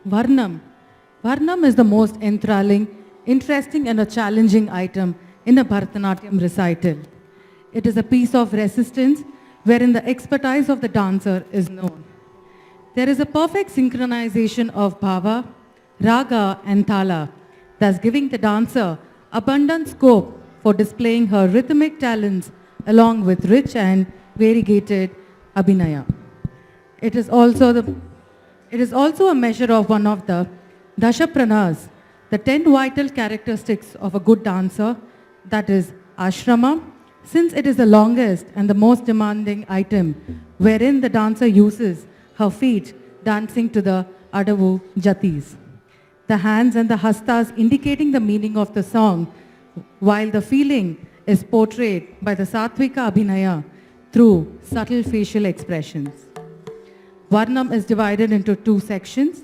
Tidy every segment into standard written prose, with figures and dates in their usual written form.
Varnam. Varnam is the most enthralling, interesting and a challenging item in a Bharatanatyam recital. It is a piece of resistance wherein the expertise of the dancer is known. There is a perfect synchronization of bhava, raga and thala, thus giving the dancer abundant scope for displaying her rhythmic talents along with rich and variegated abhinaya. It is also a measure of one of the dashapranas, the 10 vital characteristics of a good dancer, that is ashrama, since it is the longest and the most demanding item wherein the dancer uses her feet dancing to the adavu jatis. The hands and the hastas indicating the meaning of the song, while the feeling is portrayed by the satvika abhinaya through subtle facial expressions. Varnam is divided into two sections.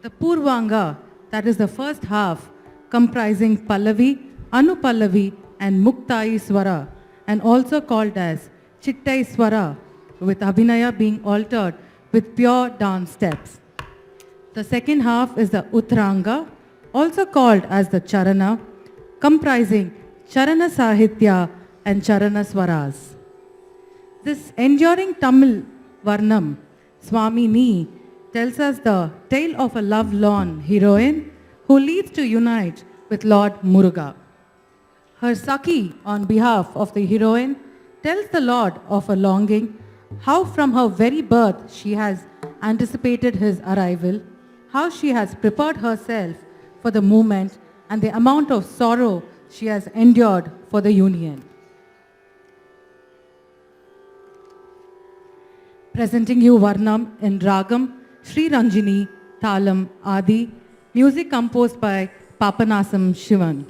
The Purvanga, that is the first half, comprising Pallavi, Anupallavi and Muktai Swara, and also called as Chittai Swara, with Abhinaya being altered with pure dance steps. The second half is the Uttaranga, also called as the Charana, comprising Charana Sahitya and Charana Swaras. This enduring Tamil Varnam, Swami Ni, tells us the tale of a love-lorn heroine who leads to unite with Lord Muruga. Her Saki, on behalf of the heroine, tells the Lord of her longing, how from her very birth she has anticipated his arrival, how she has prepared herself for the moment and the amount of sorrow she has endured for the union. Presenting you Varnam in Ragam, Sri Ranjini, Thalam, Adi, music composed by Papanasam Shivan.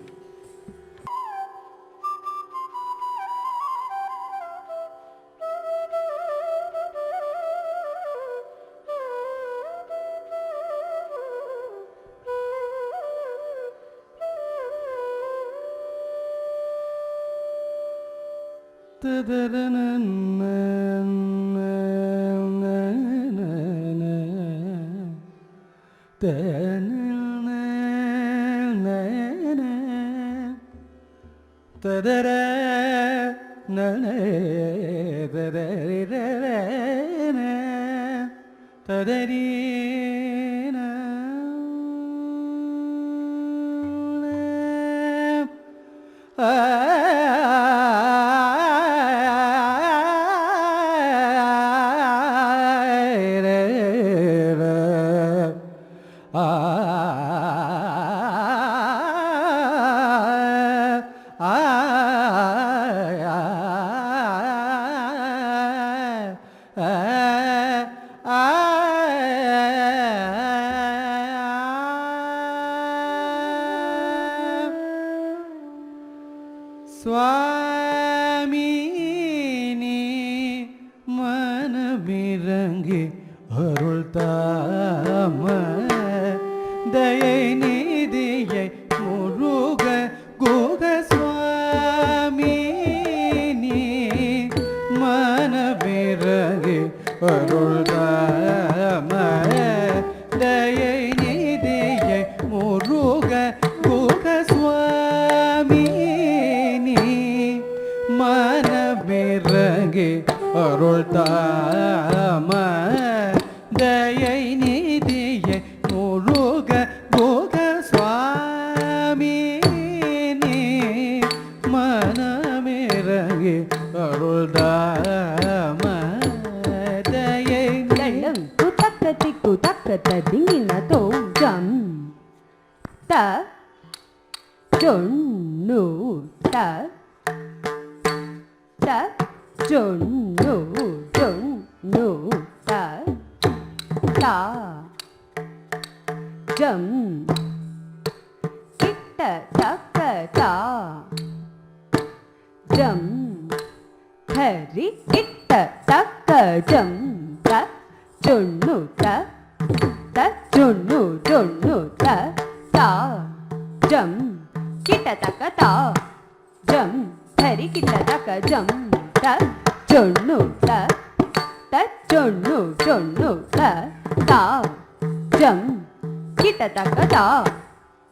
ಕಿಟತಕದ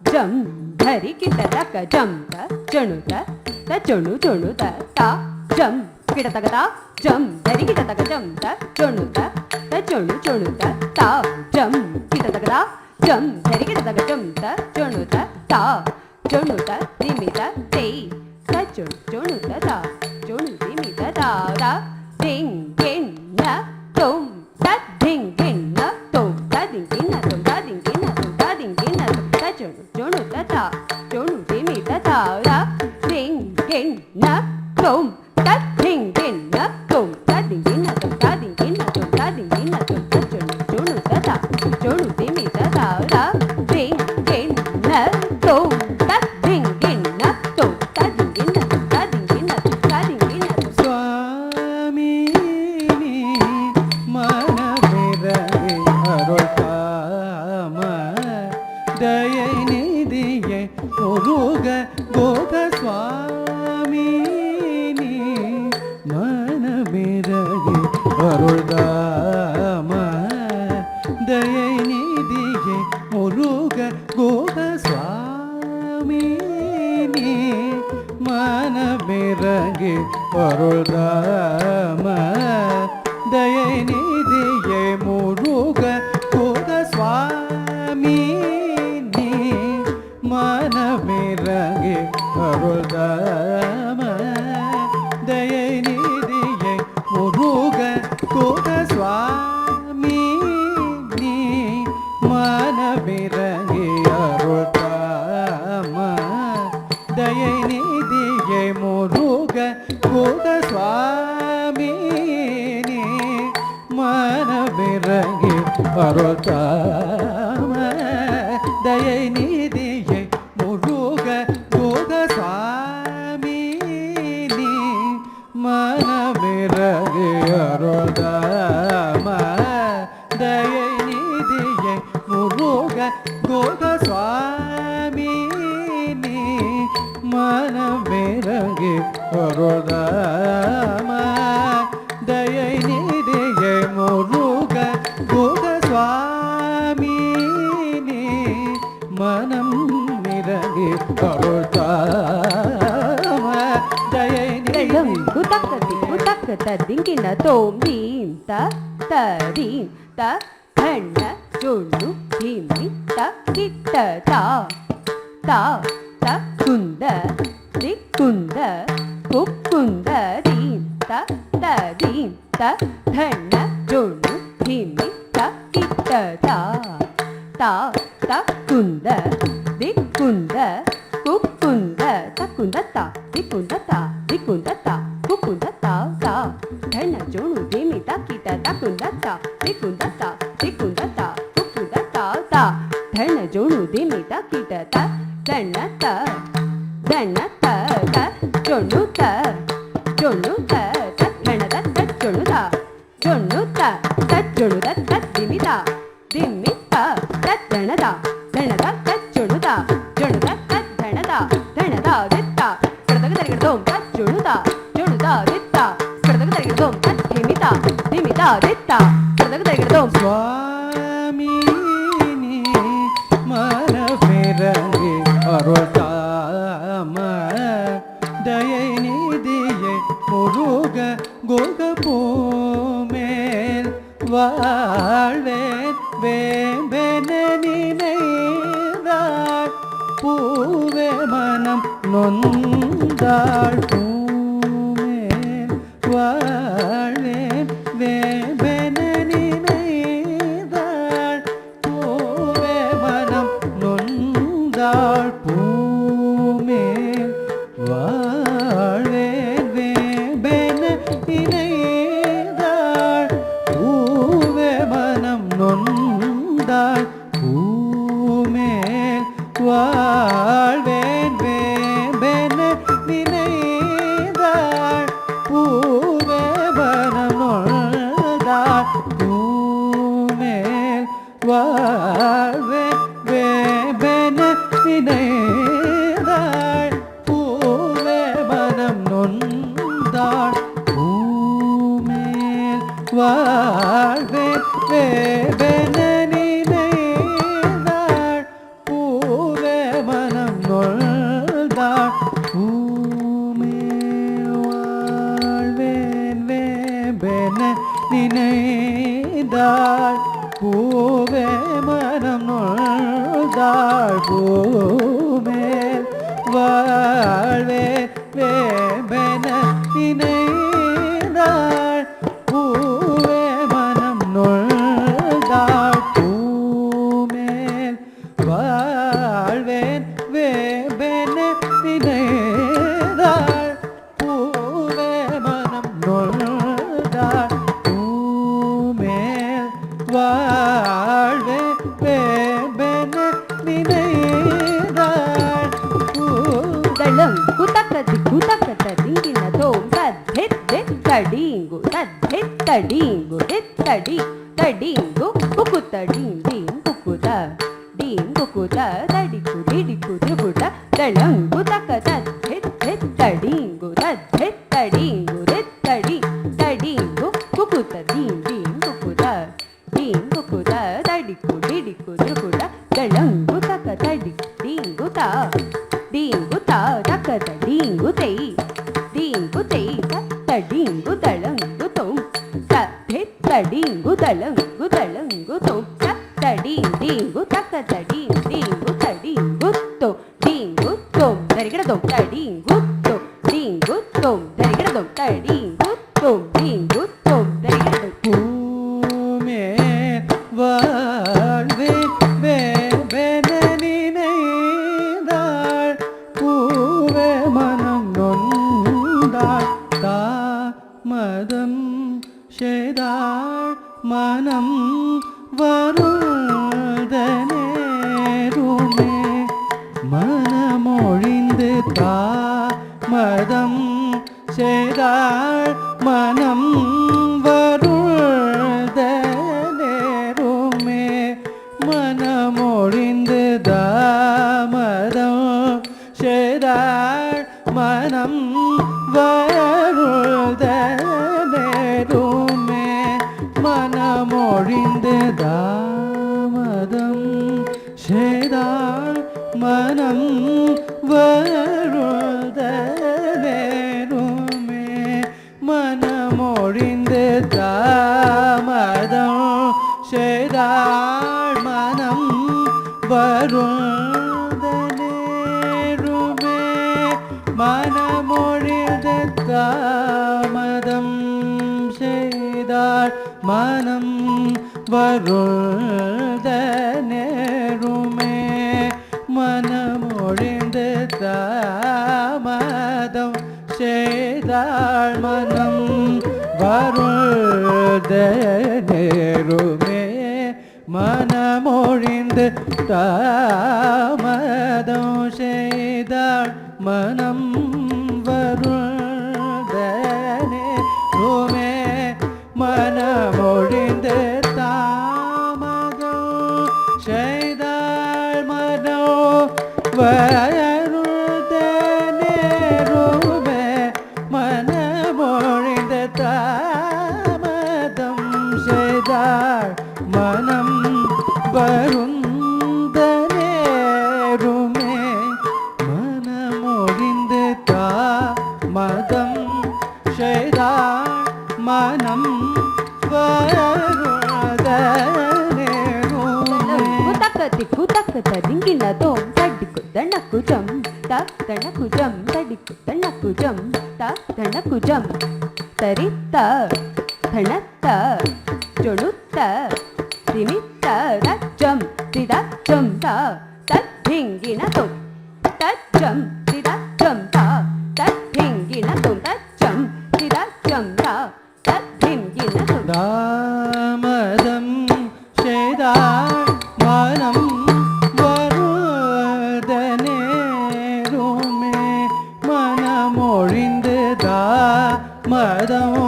ಜಂ ಧರಿ ಕಿಟತಕ ಜಂ ತ ಜಣುತ ತ ಜಣು ಜಣುತ ತ ಜಂ ಕಿಟತಕದ ಜಂ ಧರಿ ಕಿಟತಕ ಜಂ ತ ಜಣುತ ತ ಜಣು ಜಣುತ ತ ಜಂ ಕಿಟತಕದ ಜಂ ಧರಿ ಕಿಟತಕ ಜಂ ತ ಜಣುತ ತ ಜಣುತ ನಿಮಿತ ತೇ ತ ಜಣು ಜಣುತ ತ ಜಣು ನಿಮಿತ ತ ತ ಡಿಂಗ್ ಗಿನ್ ನ ತುಂ ತ ಡಿಂಗ್ ಗಿನ್ ನ ತುಂ ತ ಡಿಂಗ್ ಗಿನ್ ನ ತುಂ ತ ಡಿಂಗ್ ಗಿನ್ ನ ತುಂ ತ ಡಿಂಗ್ ಗಿನ್ ನ ತುಂ ತ ಜಣು ಜಣುತ ತ ಜಣು ನಿಮಿತ ತ ತ ಡಿಂಗ್ ಗಿನ್ ನ ತುಂ ತ ಡಿಂಗ್ ಗಿನ್ ನ ತುಂ ತ ಡಿಂಗ್ ಗಿನ್ ನ ತುಂ ತ ಡಿಂಗ್ ಗಿನ್ ನ ತುಂ ತ ಡಿಂಗ್ ಗಿನ್ ನ ತುಂ ತ ಜಣು ಜಣುತ ತ ಜಣು ನಿಮಿತ ತ ತ ಡಿಂಗ್ ಗಿನ್ ನ ತುಂ ತ ಡಿಂಗ್ ಗಿನ್ ನ ತುಂ ತ ಡಿಂಗ್ ಗಿನ್ ನ ತುಂ ತ ಡಿಂಗ್ ಗಿನ್ ನ ತುಂ ತ ಡಿಂಗ್ ಗಿನ್ ನ ತುಂ சுவாமி நீ மனமிரகி அருள்காம தயை நிதியை ஒருக கோக சுவாமி நீ மனமிரகி அருள்காம தயை நிதியை ஒருக கோக சுவாமி நீ மனமிரகி அருள்தாம தயை நிதியை முருக கோக சுவாமி நீ மனமிரகி அருள்தாம தயை நிதியை முருக கோக சுவாமி நீ மனமிரகி அருள்தாம தயை நிதியை முருக கோக சுவாமி நீ மனமிரகி அருள்தாம தயை நிதியை முருக கோக சுவாமி நீ மனமிரகி அருள்தாம தயை நிதியை முருக கோக சுவாமி நீ மனமிரகி அருள்தாம தயை நிதியை முருக கோக சுவாமி நீ மனம் மிரகி அருள்தாம தயை வெள்ளம் நிதி குதக்கதி குதக்கத ದಿಂಗಿನ ತೋಂ ದೀಂ ತ ತ ದೀಂ ತ ಧಣ್ಣ ಜೊಣ್ಣು ಧಿಮಿ ತ ಕಿಟ್ಟ ತ ತ ತ ಕುಂದ ದಿ ಕುಂದ ಕುಕ್ಕುಂದ ದೀಂ ತ ತ ದೀಂ ತ ಧಣ್ಣ ಜೊಣ್ಣು ಧಿಮಿ ತ ಕಿಟ್ಟ ತ ತ ತ ಕುಂದ ದಿ ಕುಂದ ಕುಕ್ಕುಂದ ತ ಕುಂದ ತ ದಿ ಕುಂದ ತ ದಿ ಕುಂದ ತ ಕುಕ್ಕುಂದ ತ ತ ಧಣ್ಣ ಜೋಣು ಧಿಮಿ ತ ಕಿಟ ತ ಕುಂದ ತ ದಿ ಕುಂದ ತ ದಿ ಕುಂದ ತ ಕುಕ್ಕುಂದ ತ ತ ಧಣ್ಣ ಜೋಣು ಧಿಮಿ ತ ಕಿಟ ತ ಧಣ್ಣ ತ ಧಣ್ಣ ತ ತ ಜೊಣ್ಣು ತ ಜೊಣ್ಣು ತ ತ ಧಣ್ಣ ತ ತ ಜೊಣ್ಣು ತ ಜೊಣ್ಣು ತ ತ ಜೊಣ್ಣು ತ ತ ಧಿಮಿ ತ ಧಿಮಿ ತ ತ ಧಣ್ಣ ತ ಧಣ್ಣ ತ ತ ಜೊಣ್ಣು ತ ಜೊಣ್ಣು ತ ತ ಧಣ್ಣ ತ ಧಣ್ಣ ತ ದಿತ್ತ ಕಡದಗ ತರಿಗಿಡದೋಂ ತ ಜೊಣ್ಣು ತ ಜೊಣ್ಣು ತ ದಿತ್ತ ಕಡದಗ ತರಿಗಿಡದೋಂ ತ ಧಿಮಿ ತ ಧಿಮಿ ತ ದಿತ್ತ ಕಡದಗ ತರಿಗಿಡದೋಂ சுவாமி நீ மனமிரகி அருள்தாம தயை நிதியை முருக கோக பூமேல் வாழ்வேன் வேம்பென நினைந்தாள் பூவே மனம் நொந்தாள் பூமேல் வாழ்வேன் வேம்பென நினைந்தாள் பூவே மனம் நொந்தாள் பூமேல் வாழ்வேன் வேம்பென நினைந்தாள் பூவே மனம் நொந்தாள் பூமேல் வாழ்வேன் வேம்பென நினைந்தாள் பூவே மனம் நொந்தாள் பூமேல் வாழ்வேன் வேம்பென நினைந்தாள் பூவே மனம் நொந்தாள் பூமேல் வாழ்வேன் வேம்பென நினைந்தாள் நினைந்தாள் பூவே மனம் நொந்தாள் பூமேல் வாழ்வே வேம்பென நினைந்தாள் பூவே மனம் நொந்தாள் பூமேல் வாழ்வேன் வேம்பென நினைந்தாள் பூவே மனம் நொந்தாள் பூமேல் வாழ்வே வேம்பென நினைந்தாள் தளம் குதக்கதி குதக்கத திங்கின தோம் தத் தடிங்கு தடிங்கு தடி தடிங்கு குக்குத்தடிங் தீம் குக்குத டீம் குக்குத தடிக்கு டிடிக்கு திருகுட தளம் குதக்கத தடிங்கு தடிங்கு தடி தடிங்கு குக்குத்த தீம் குக்குத தடிக்கு டிடிக்கு திருகுட தளம் குதக்கத டிங்குதா டிங்குதா தக்கத டிங்குதை தடிங்கு தளங்கு தோம் தடிங்கு தளங்கு தளங்கு தோம் தடிங்கு தக்கதடி டிங்கு தடிங்கு தோம் டிங்கு தோம் தரிகிட தோம் தடிங்கு தோம் டிங்கு தோம் தரிகிட தோம் தடிங்கு தோம் டிங்கு தோம் தரிகிட தோம் பூமேல் வாழ்வே வேம்பென நினைந்தாள் பூவே மனம் நொந்தாள் தாமதம் செய்தாள் மனம் வருதனேருமே மனமொழிந்து தாமதம் செய்தாள் மனம் வருதனேருமே மனமொழிந்து தாமதம் செய்தாள் மனம் வருதனேருமே மனமொழிந்து தாமதம் செய்தாள் மனம் வருதனேருமே மனமொழிந்து தாமதம் செய்தாள் மனம் வருதனேருமே மனமொழிந்து தாமதம் செய்தாள் மனம் வருதனேருமே மனமொழிந்து தாமதம் செய்தாள் மனம் வருதனேருமே மனமொழிந்து தாமதம் செய்தாள் மனம் வருதனேருமே மனமொழிந்து தாமதம் செய்தாள் மனோ வருதனேருமே மனமொழிந்து தாமதம் செய்தாள் மனம் வருந்தனேருமே மனமொழிந்து தாமதம் செய்தாள் மனம் வருதனேருமே குதக்கதி குதக்கத திங்கின தோம் தடிக்கு தணக்குஜம் தணக்குஜம் தடிக்கு தணக்குஜம் தணக்குஜம் தரித்த தணத்த ஜொணுத்த திமித்த தஜ்ஜம் திதஜ்ஜம் தத்திங்கின தோம் தஜ்ஜம் திதஜ்ஜம் தத்திங்கின தோம் தஜ்ஜம் திதஜ்ஜம் தத்திங்கின தோம் தாமதம் செய்தாள் மனம் வருதனேருமே மனமொழிந்து தாமதம்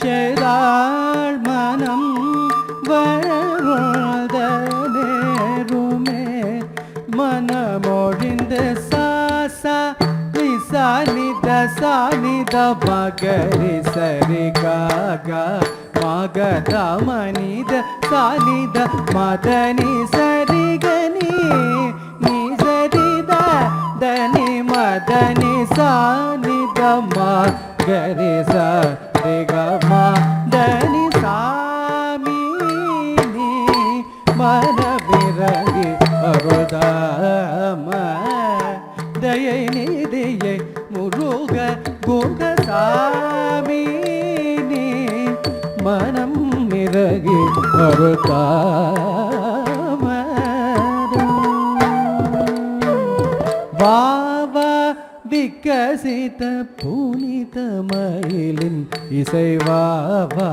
செய்தாள் மனம் வருதனேருமே மனமொழிந்து சாசா நித சானித மகரி சரி காகா மகத மனித சானித மதனி சரி கனி நீ சரித தனி மதனி சானித மகரி சரி க மதனி சா மனம் இறகி அருள் வாவா விக்கசித்த புனித மயிலின் இசைவாவா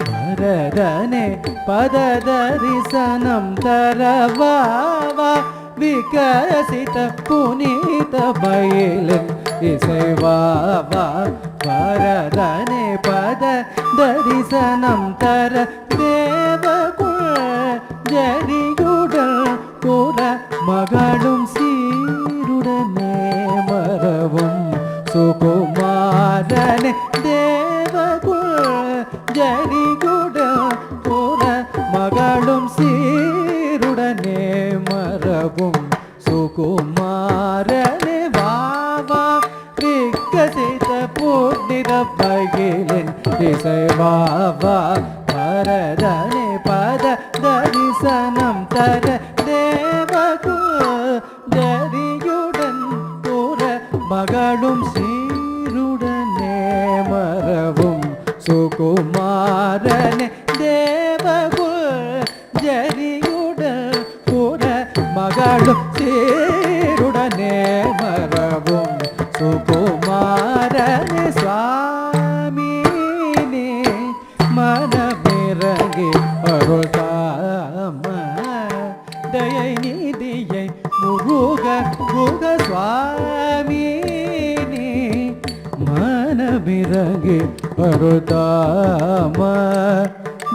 வரதனே பததரிசனம் தரவாவா விக்கசித்த புனித மயிலின் இசைவாவா வரதனே பத தரிசனம் தர தேவகுல ஜரியுடல் கூற மகளும் சீருடனே மரவும் சுகுமாரனே தேவகுல ஜரியுடல் கூற மகளும் சீருடனே மரவும் சுகுமாரனே வாவா விக்கசித்த புனித மயிலின் இசைவாவா வரதனே பத தரிசனம் தர தேவகு ஜரியுடன் கூற மகளும் சீருடனே மரவும் சுகுமாரனே தேவகு ஜரியுடன் கூற மகளும் சீருடனே மரவும் சுகுமாரனே சுவாமினே மனமிறங்கி அருள்தாம தயை நீதியை முருக குக சுவாமினே மனமிறங்கி அருள்தாம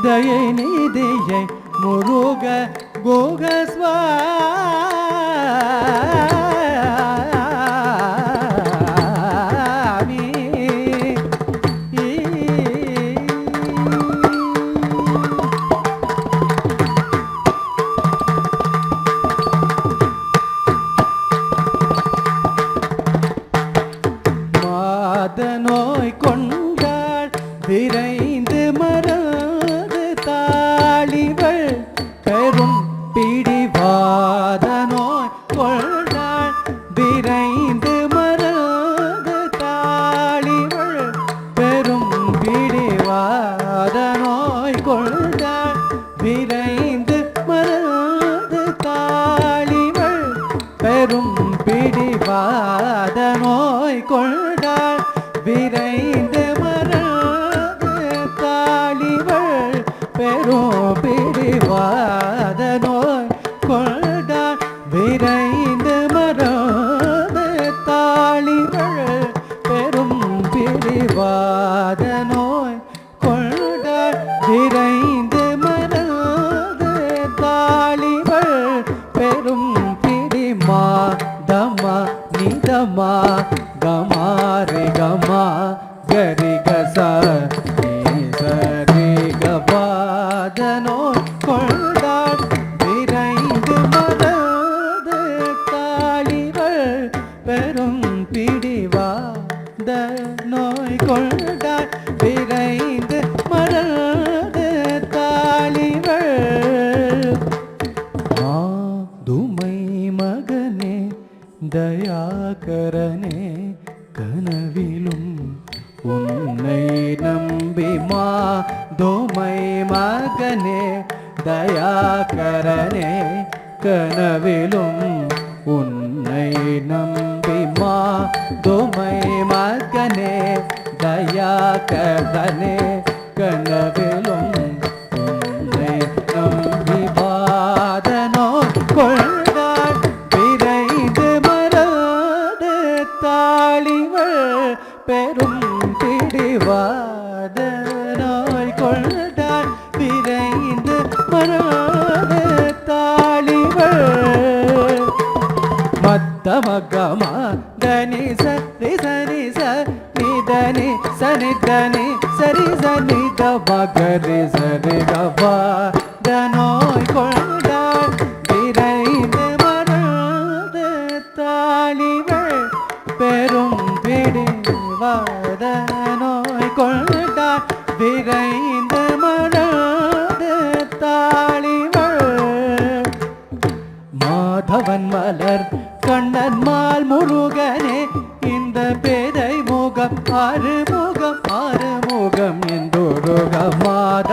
தயை நீதியை முருக குக நோய் கொண்டாள் விரைந்து மறந்து தாளிவள் பெரும் பிடிவாத நோய் கொண்டாள் விரைந்து மறந்து தாளிவள் பெரும் பிடிவாத நோய் கொண்டாள் விரைந்து மறந்து தாளிவள் பெரும் பிடிவாத நோய் கொண்டாள் விரைந்து மறந்து தாளிவள் பெரும் பிடிவாத நோய் கொண்டாள் விரைந்து மறந்து தாளிவள் பெரும் பிடிவாத நோய் கொண்டாள் விரைந்து மறந்து தாளிவள் பெரும் பிடிமா தமா நிதமா கமா ரே கமா கரி கச சரி கபாத நோய் கொண்டாள் விரைந்து மறந்து தாளிவள் பெரும் பிடிவாத நோய் கொண்டாள் விரைந்து மறந்து தாளிவள் மாதுமை மகனே தயாகரனே கனவிலும் உன்னை நம்பி மாதுமை மகனே தயாகரனே கனவிலும் உன்னை நம்பி மாதுமை மகனே தயாகரனே கனவிலும் உன்னை நம்பி வாதனோ கொண்டாள் விரைந்து மறந்து தாளிவள் பெரும் பிடிவாத நோய் கொண்டாள் விரைந்து மறந்து தாளிவள் மத்தமகமா தனி சரி சரி சனி சனி தனி சரி சனி தபகரி சரி கபா தனோய் கொண்டாள் விரைந்து மறந்து தாளிவள் பெரும் பிடிவாத நோய் கொண்டாள் விரைந்து மறந்து தாளிவள் மாதவன் மலர் கண்ணன் மால் முருகனே இந்த பேதை முகம் ஆறுமுகம் ஆறுமுகம் என்றொருக மாத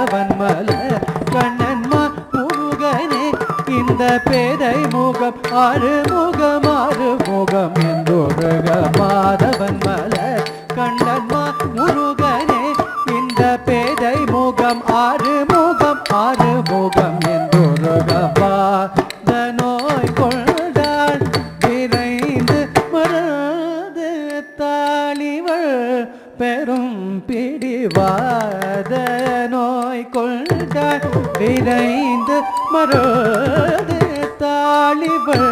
ஆரை முகம் ஆறு முகம் என்றொருகவாத நோய் கொண்டாள் விரைந்து மறாது தாளிவள் பெரும் பிடிவாத நோய் கொண்டாள் விரைந்து மறாது தாளிவள்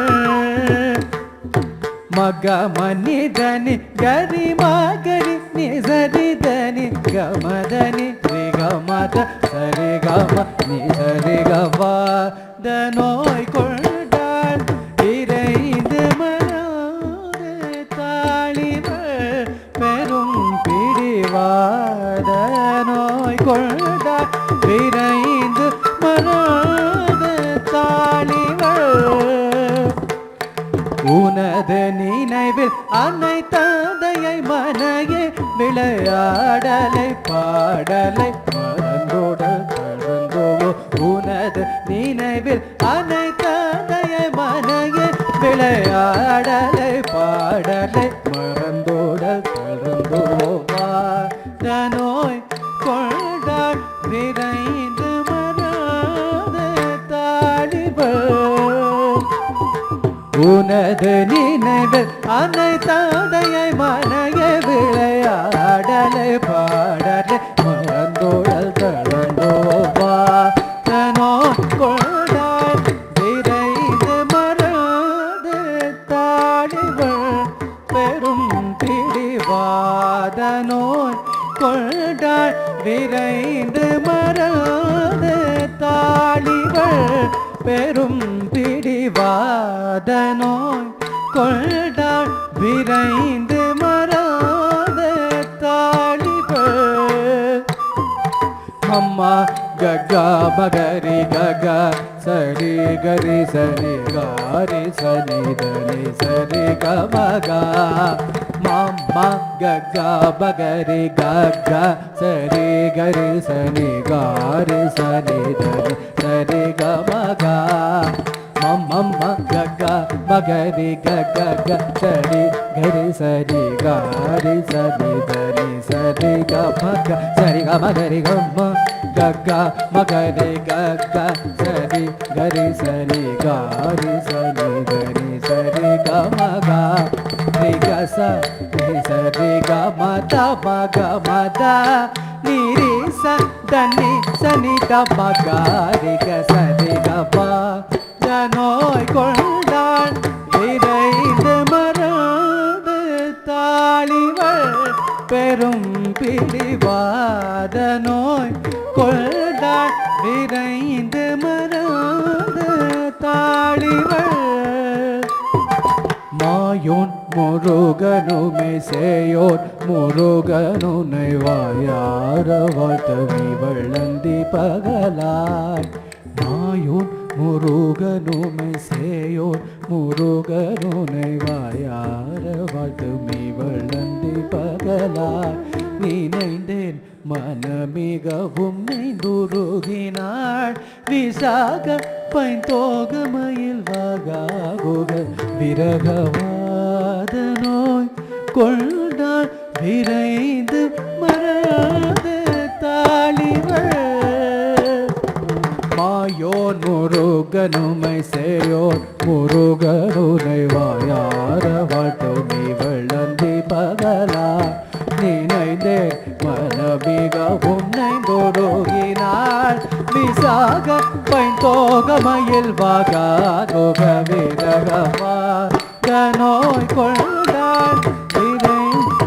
மக மனிதனி கரி மகரி நிசரி தனி கமதனி ரிகமத சரி கம நிசரி கவாத நோய் கொண்டாள் இறைந்து மறாது தாளிவள் பெரும் பிடிவாத நோய் கொண்டாள் விரைந்து மறாது தாளிவள் உனது நினைவில் அன்னை தந்தையை மனையே விளையாடலை பாடலை மறந்தோடல் தழந்தோவோ உனது நினைவில் அன்னை தந்தையை மனையே விளையாடலை பாடலை மறந்தோடல் தழந்தோவா நோய் கொண்டாள் விரைந்து மறாது தாளிவள் உனது நினைவில் அன்னை தந்தையை மனையை விளையாடலை பாடலை மறந்தோடல் தழந்தோவா தனோ கொண்டாள் விரைந்து மறாது தாளிவள் பெரும் பிடிவாத நோய் கொண்டாள் விரைந்து மறாது தாளிவள் பெரும் பிடிவாத நோய் கொண்டாள் விரைந்து மறாத தாளிவள் அம்மா ககா மகரி ககா சரி கரி சரி காரி சனி தனி சரி கமகா மம்மா ககா மகரி ககா சரி கரி சனி காரி சனி தனி சரி கமகா மம்மம்மா ககா மகரி ககா சரி கரி சரி காரி சனி தனி சரி கமகா சரி கமகரி கம்மா ககா மகரி ககா சரி கரி சனி காரி சனி தனி சரி கமகா ரிகச சரி கமத மக மத நிரிச தனி சனி தமகா ரிகச ரிகபா நோய் கொண்டாள் விரைந்து மறாது தாளிவள் பெரும் பிடிவாத நோய் கொண்டாள் விரைந்து மறாது தாளிவள் மாயோன் முருகனுமை சேயோர் முருகனுனை வாயார வாழ்த்தவி வள்ளந்தி பகலாய் மாயோன் முருகனுமை சேயோர் முருகனுனை வாயார வாழ்த்துமி வள்ளந்தி பகலாய் நினைந்தேன் மனமிகவும் நெய்துருகினாள் விசாக பைந்தோகமயில் வாகாகுக விரகவாத நோய் கொண்டாள் விரைந்து மறாது தாளிவள் மாயோன் முருகனுமை சேயோர் முருகனுனை வாயார வாழ்த்துமி வள்ளந்தி பகலா நினைந்தே மனமிகவும் நைந்தொருகினாள் விசாக பைந்தோகமயில் வாகாதோக விரகமா நோய் கொண்டாள் விரைந்து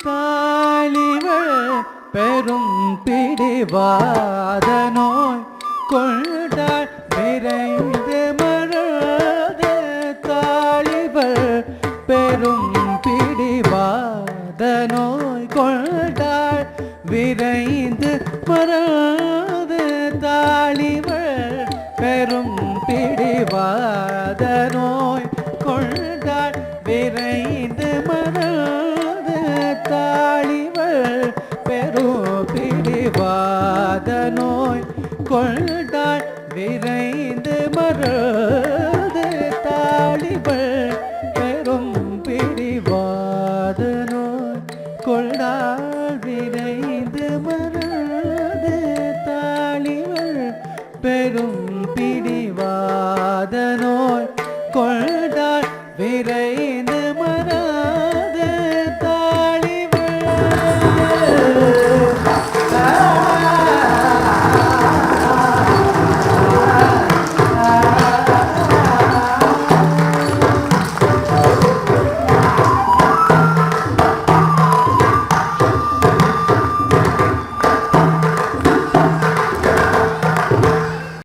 தாளிவள் பெரும் பிடிவாத நோய் கொண்டாள் விரைந்து மறாது தாளிவள் பெரும் பிடிவாத நோய் கொண்டாள் விரைந்து மறாது தாளிவள் பெரும் பிடிவாத நோய் கொண்டாள் விரைந்து மறாது தாளிவள் பெரும் பிடிவாத நோய் கொண்டாள் விரைந்து மறாது தாளிவள் பெரும் பிடிவாத நோய் கொண்டாள் விரைந்து பெரும் பிடிவாத நோய் கொண்டாள் விரைந்து மர